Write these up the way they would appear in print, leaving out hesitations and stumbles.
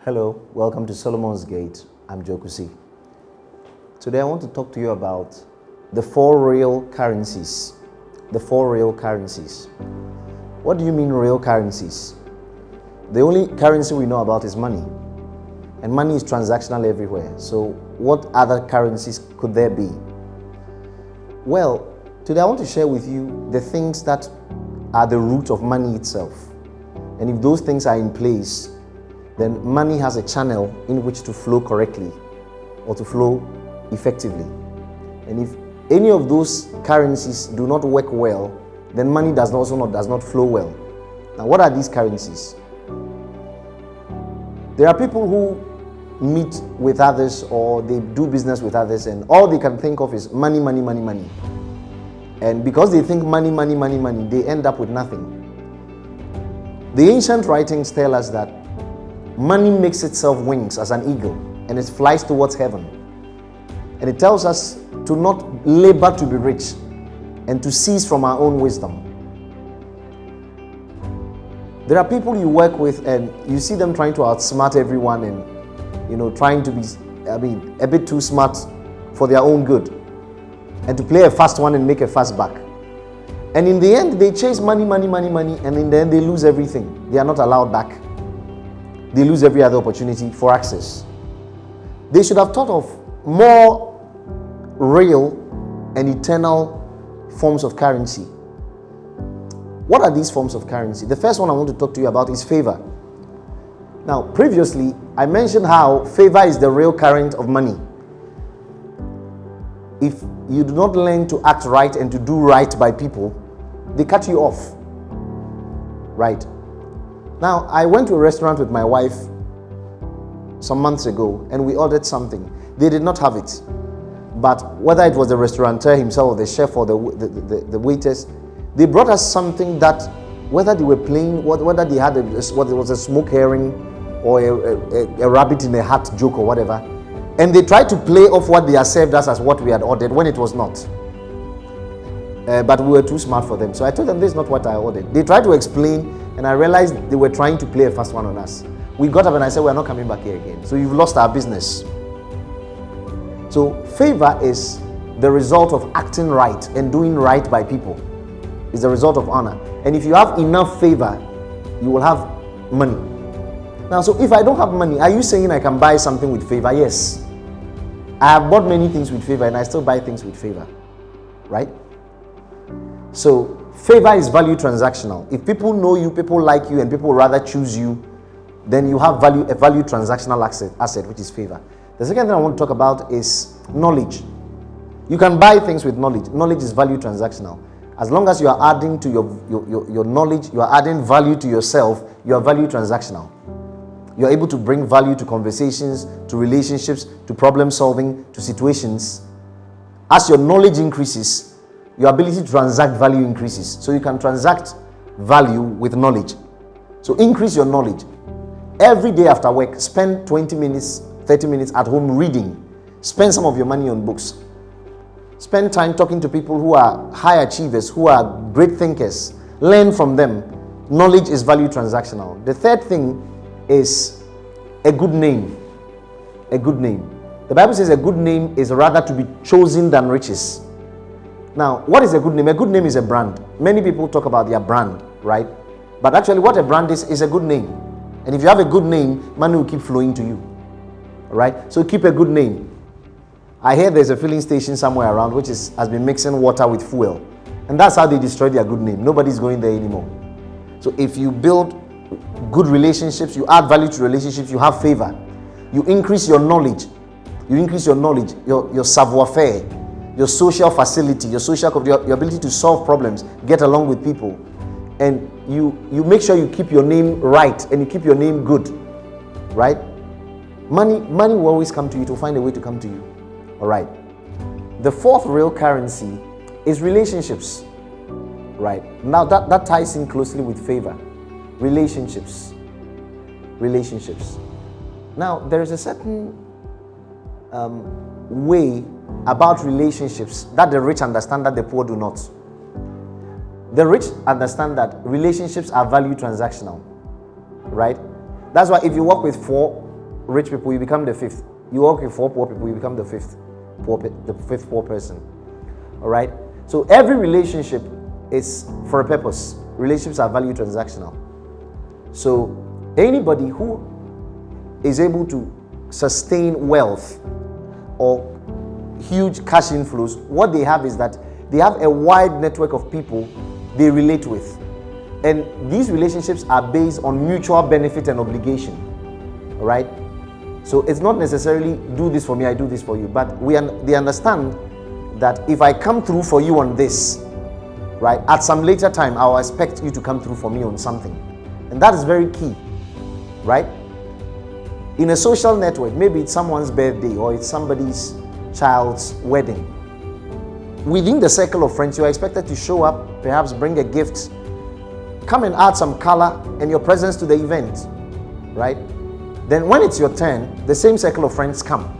Hello, welcome to Solomon's Gate. I'm Jokusi. Today I want to talk to you about the four real currencies. The four real currencies. What do you mean real currencies? The only currency we know about is money. And money is transactional everywhere. So what other currencies could there be? Well, today I want to share with you the things that are the root of money itself. And if those things are in place, then money has a channel in which to flow correctly or to flow effectively. And if any of those currencies do not work well, then money does not flow well. Now, what are these currencies? There are people who meet with others or they do business with others, and all they can think of is money, money, money, money. And because they think money, money, money, money, they end up with nothing. The ancient writings tell us that money makes itself wings as an eagle and it flies towards heaven. And it tells us to not labor to be rich and to cease from our own wisdom. There are people you work with and you see them trying to outsmart everyone and trying to be a bit too smart for their own good and to play a fast one and make a fast buck. And in the end they chase money, money, money, money, and in the end they lose everything. They are not allowed back. They lose every other opportunity for access. They should have thought of more real and eternal forms of currency. What are these forms of currency? The first one I want to talk to you about is favor. Now, previously, I mentioned how favor is the real current of money. If you do not learn to act right and to do right by people, they cut you off. Right? Now, I went to a restaurant with my wife some months ago and we ordered something. They did not have it. But whether it was the restaurateur himself or the chef or the waiters, they brought us something that, whether they were playing, whether they had what it was a smoke herring or a rabbit in a hat joke or whatever, and they tried to play off what they had served us as what we had ordered when it was not. But we were too smart for them. So I told them this is not what I ordered. They tried to explain and I realized they were trying to play a fast one on us. We got up and I said, we're not coming back here again. So you've lost our business. So favor is the result of acting right and doing right by people. It's the result of honor. And if you have enough favor, you will have money. Now, so if I don't have money, are you saying I can buy something with favor? Yes. I have bought many things with favor and I still buy things with favor. Right? So favor is value transactional. If people know you, people like you, and people rather choose you, then you have a value transactional asset, which is favor. The second thing I want to talk about is knowledge. You can buy things with knowledge. Knowledge is value transactional. As long as you are adding to your knowledge, you are adding value to yourself, you are value transactional. You are able to bring value to conversations, to relationships, to problem solving, to situations. As your knowledge increases, your ability to transact value increases. So you can transact value with knowledge. So increase your knowledge. Every day after work, spend 20 minutes, 30 minutes at home reading. Spend some of your money on books. Spend time talking to people who are high achievers, who are great thinkers. Learn from them. Knowledge is value transactional. The third thing is a good name. A good name. The Bible says a good name is rather to be chosen than riches. Now, what is a good name? A good name is a brand. Many people talk about their brand, right? But actually what a brand is a good name. And if you have a good name, money will keep flowing to you. Right? So keep a good name. I hear there's a filling station somewhere around which has been mixing water with fuel. And that's how they destroy their good name. Nobody's going there anymore. So if you build good relationships, you add value to relationships, you have favor. You increase your knowledge. You increase your knowledge, your savoir-faire, your social facility, your ability to solve problems, get along with people. And you make sure you keep your name right and you keep your name good. Right? Money will always come to you. It will find a way to come to you. All right. The fourth real currency is relationships. Right. Now that ties in closely with favor. Relationships. Now there is a certain way about relationships that the rich understand that the poor do not. The rich understand that relationships are value transactional, right? That's why if you work with 4 rich people, you become the fifth. You work with 4 poor people, you become the fifth poor person. All right? So every relationship is for a purpose. Relationships are value transactional. So anybody who is able to sustain wealth or huge cash inflows, what they have is that they have a wide network of people they relate with. And these relationships are based on mutual benefit and obligation. All right? So it's not necessarily do this for me, I do this for you, but they understand that if I come through for you on this, right, at some later time, I'll expect you to come through for me on something. And that is very key, right? In a social network, maybe it's someone's birthday or it's somebody's child's wedding. Within the circle of friends, you are expected to show up, perhaps bring a gift, come and add some color and your presence to the event, right? Then when it's your turn, the same circle of friends come.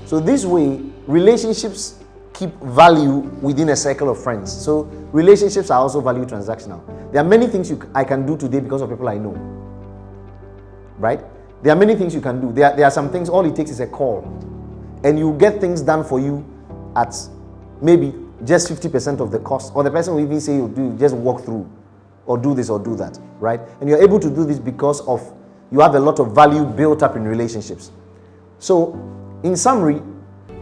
So this way, relationships keep value within a circle of friends. So relationships are also value transactional. There are many things I can do today because of people I know, right? There are many things you can do. There are some things, all it takes is a call. And you get things done for you at maybe just 50% of the cost. Or the person will even say, you just walk through or do this or do that, right? And you're able to do this because of you have a lot of value built up in relationships. So in summary,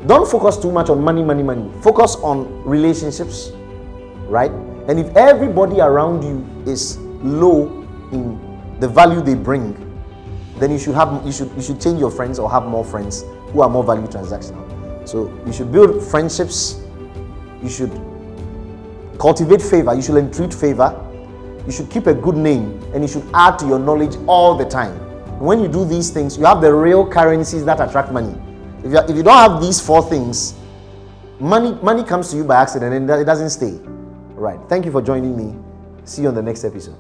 don't focus too much on money. Focus on relationships, right? And if everybody around you is low in the value they bring, then you should change your friends or have more friends who are more value transactional. So you should build friendships, you should cultivate favor, you should entreat favor, you should keep a good name, and you should add to your knowledge all the time. When you do these things, you have the real currencies that attract money. If you don't have these 4 things, money comes to you by accident and it doesn't stay. Right. Thank you for joining me. See you on the next episode.